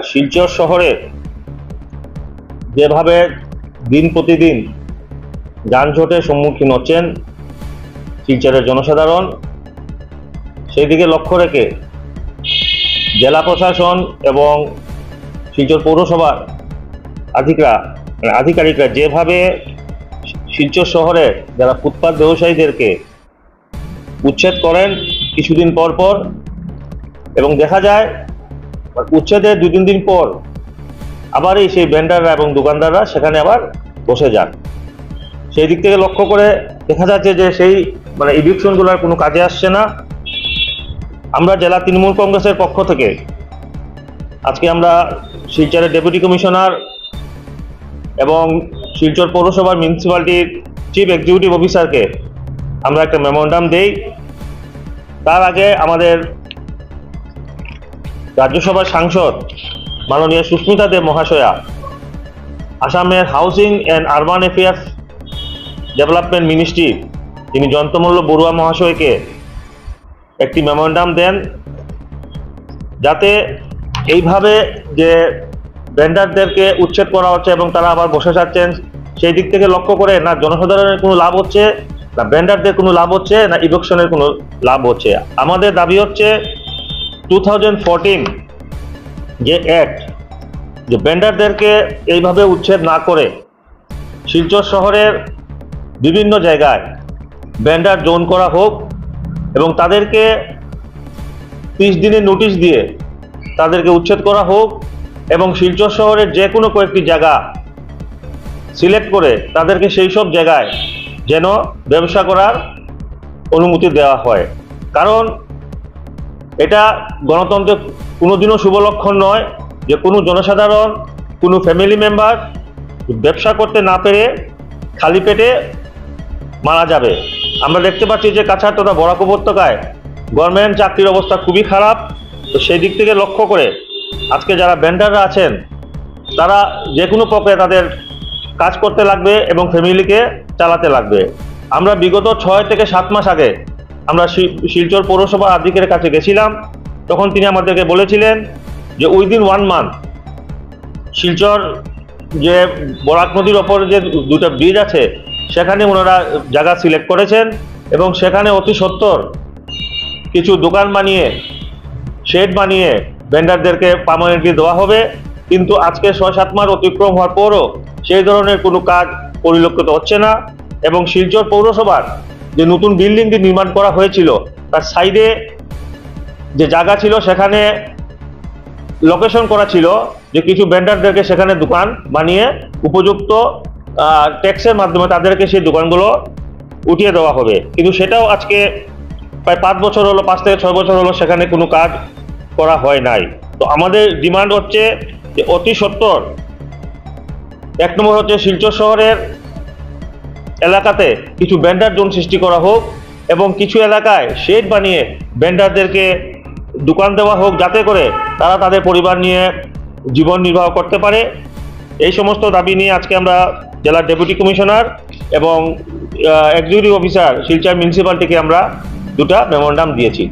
শিলচর শহরে যেভাবে দিন প্রতিদিন যানজটের সম্মুখীন হচ্ছেন শিলচরের জনসাধারণ, সেই দিকে লক্ষ্য রেখে জেলা প্রশাসন এবং শিলচর পৌরসভার আধিকারিকরা যেভাবে শিলচর শহরে যারা ফুটপাত ব্যবসায়ীদেরকে উচ্ছেদ করেন কিছুদিন পর পর, এবং দেখা যায় উচ্ছেদের 2-3 দিন পর আবার সেই ভেন্ডাররা এবং দোকানদাররা সেখানে আবার বসে যান। সেই দিক থেকে লক্ষ্য করে দেখা যাচ্ছে যে সেই ইভিকশনগুলোর কোনো কাজে আসছে না। আমরা জেলা তৃণমূল কংগ্রেসের পক্ষ থেকে আজকে আমরা শিলচরের ডেপুটি কমিশনার এবং শিলচর পৌরসভার মিউনিসিপ্যালিটির চিফ এক্সিকিউটিভ অফিসারকে আমরা একটা মেমোরান্ডাম দেই। তার আগে আমাদের রাজ্যসভার সাংসদ মাননীয় সুস্মিতা দেব মহাশয়া, আসামের housing and urban affairs development ministry যিনি জয়ন্তমল্ল বড়ুয়া মহাশয়কে একটি মেমোরান্ডাম দেন, যাতে এইভাবে যে ভেন্ডারদেরকে উচ্ছেদ করা হচ্ছে এবং তারা আবার বসে যাচ্ছেন সেই দিক থেকে লক্ষ্য করে না জনসাধারণের কোনো লাভ হচ্ছে, না ভেন্ডারদের কোনো লাভ হচ্ছে, না ইভিকশনের কোনো লাভ হচ্ছে। আমাদের দাবি হচ্ছে 2014 যে অ্যাক্ট, যে ভেন্ডারদেরকে এইভাবে উচ্ছেদ না করে শিলচর শহরের বিভিন্ন জায়গায় ভেন্ডার জোন করা হোক এবং তাদেরকে 30 দিনের নোটিশ দিয়ে তাদেরকে উচ্ছেদ করা হোক, এবং শিলচর শহরের যে কোনো কয়েকটি জায়গা সিলেক্ট করে তাদেরকে সেই সব জায়গায় যেন ব্যবসা করার অনুমতি দেওয়া হয়। কারণ এটা গণতন্ত্রের কোনোদিনও শুভ লক্ষণ নয় যে কোনো জনসাধারণ, কোনো ফ্যামিলি মেম্বার ব্যবসা করতে না পেরে খালি পেটে মারা যাবে। আমরা দেখতে পাচ্ছি যে কাছাড় তথা বরাক উপত্যকায় গভর্নমেন্ট চাকরির অবস্থা খুবই খারাপ। তো সেই দিক থেকে লক্ষ্য করে আজকে যারা ভেন্ডাররা আছেন তারা যে কোনো প্রক্রিয়া তাদের কাজ করতে লাগবে এবং ফ্যামিলিকে চালাতে লাগবে। আমরা বিগত 6 থেকে 7 মাস আগে আমরা শিলচর পৌরসভা আধিকারিকের কাছে গেছিলাম, তখন তিনি আমাদেরকে বলেছিলেন যে উইদিন 1 মান্থ শিলচর যে বরাক নদীর ওপর যে 2টা ব্রিজ আছে সেখানে ওনারা জায়গা সিলেক্ট করেছেন এবং সেখানে অতি সত্বর কিছু দোকান বানিয়ে শেড বানিয়ে ভেন্ডারদেরকে পার্মানেন্টলি দেওয়া হবে। কিন্তু আজকে 6-7 মাস অতিক্রম হওয়ার পরও সেই ধরনের কোনো কাজ পরিলক্ষিত হচ্ছে না, এবং শিলচর পৌরসভার যে নতুন বিল্ডিংটি নির্মাণ করা হয়েছিল তার সাইডে যে জায়গা ছিল সেখানে লোকেশন করা ছিল যে কিছু ভেন্ডারদেরকে সেখানে দোকান বানিয়ে উপযুক্ত ট্যাক্সের মাধ্যমে তাদেরকে সেই দোকানগুলো উঠিয়ে দেওয়া হবে। কিন্তু সেটাও আজকে প্রায় 5 বছর হলো, 5 থেকে 6 বছর হলো সেখানে কোনো কাজ করা হয় নাই। তো আমাদের ডিমান্ড হচ্ছে যে অতি সত্বর 1 নম্বর হচ্ছে শিলচর শহরের এলাকাতে কিছু ভেন্ডার জোন সৃষ্টি করা হোক এবং কিছু এলাকায় শেড বানিয়ে ভেন্ডারদেরকে দোকান দেওয়া হোক, যাতে করে তারা তাদের পরিবার নিয়ে জীবন নির্বাহ করতে পারে। এই সমস্ত দাবি নিয়ে আজকে আমরা জেলার ডেপুটি কমিশনার এবং এক্সিকিউটিভ অফিসার শিলচর মিউনিসিপ্যালিটিকে আমরা 2টা মেমোরান্ডাম দিয়েছি।